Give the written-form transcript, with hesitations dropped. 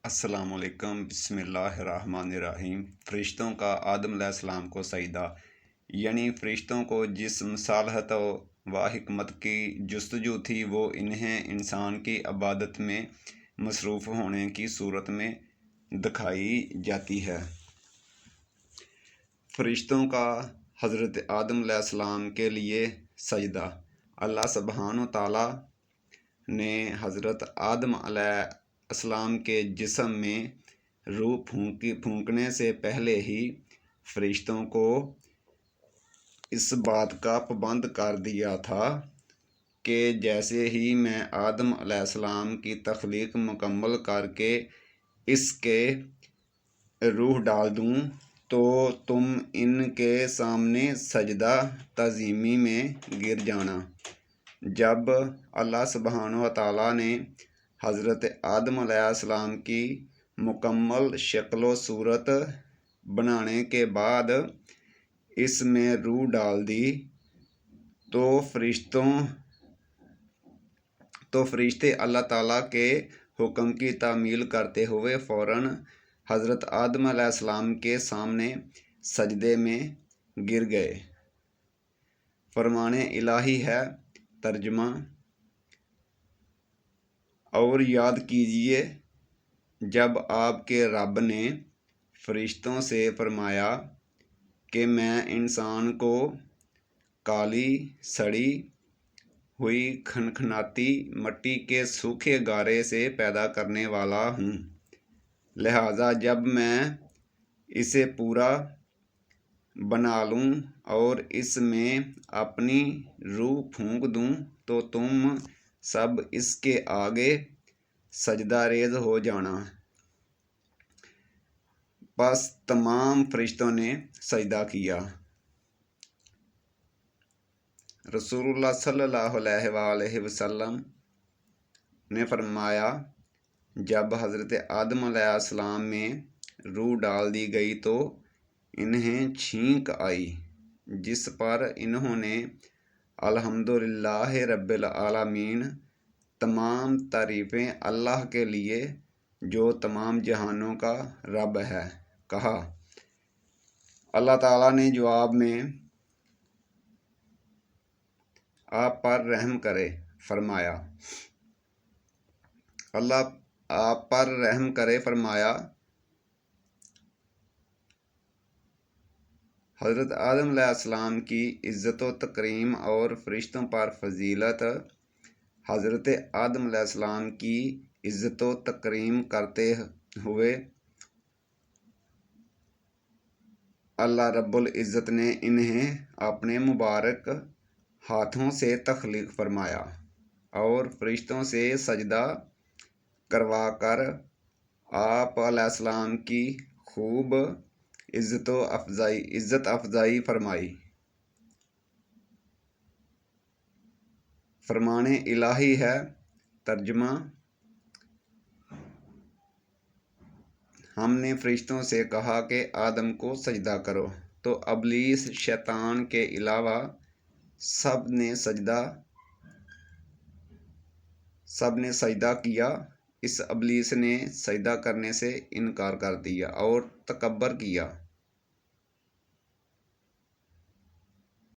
السلام علیکم، بسم اللہ الرحمن الرحیم۔ فرشتوں کا آدم علیہ السلام کو سجدہ، یعنی فرشتوں کو جس مصالحت و حکمت کی جستجو تھی وہ انہیں انسان کی عبادت میں مصروف ہونے کی صورت میں دکھائی جاتی ہے۔ فرشتوں کا حضرت آدم علیہ السلام کے لیے سجدہ۔ اللہ سبحانہ و تعالیٰ نے حضرت آدم علیہ السلام کے جسم میں روح پھونکنے سے پہلے ہی فرشتوں کو اس بات کا پابند کر دیا تھا کہ جیسے ہی میں آدم علیہ السلام کی تخلیق مکمل کر کے اس کے روح ڈال دوں تو تم ان کے سامنے سجدہ تعظیمی میں گر جانا۔ جب اللہ سبحانہ و تعالیٰ نے حضرت آدم علیہ السلام کی مکمل شکل و صورت بنانے کے بعد اس میں روح ڈال دی تو فرشتے اللہ تعالیٰ کے حکم کی تعمیل کرتے ہوئے فوراً حضرت آدم علیہ السلام کے سامنے سجدے میں گر گئے۔ فرمان الہی ہے۔ ترجمہ: اور یاد کیجیے جب آپ کے رب نے فرشتوں سے فرمایا کہ میں انسان کو کالی سڑی ہوئی کھنکھناتی مٹی کے سوکھے گارے سے پیدا کرنے والا ہوں، لہٰذا جب میں اسے پورا بنا لوں اور اس میں اپنی روح پھونک دوں تو تم سب اس کے آگے سجدہ ریز ہو جانا۔ پس تمام فرشتوں نے سجدہ کیا۔ رسول اللہ صلی اللہ علیہ وآلہ وسلم نے فرمایا، جب حضرت آدم علیہ السلام میں روح ڈال دی گئی تو انہیں چھینک آئی، جس پر انہوں نے الحمدللہ رب العالمین، تمام تعریفیں اللہ کے لیے جو تمام جہانوں کا رب ہے، کہا۔ اللہ تعالیٰ نے جواب میں آپ پر رحم کرے فرمایا۔ اللہ آپ پر رحم کرے فرمایا۔ حضرت آدم علیہ السلام کی عزت و تکریم اور فرشتوں پر فضیلت۔ حضرت آدم علیہ السلام کی عزت و تکریم کرتے ہوئے اللہ رب العزت نے انہیں اپنے مبارک ہاتھوں سے تخلیق فرمایا اور فرشتوں سے سجدہ کروا کر آپ علیہ السلام کی خوب عزت افزائی فرمائی۔ فرمان الہی ہے۔ ترجمہ: ہم نے فرشتوں سے کہا کہ آدم کو سجدہ کرو تو ابلیس، شیطان کے علاوہ سب نے سجدہ کیا۔ اس ابلیس نے سجدہ کرنے سے انکار کر دیا اور تکبر کیا۔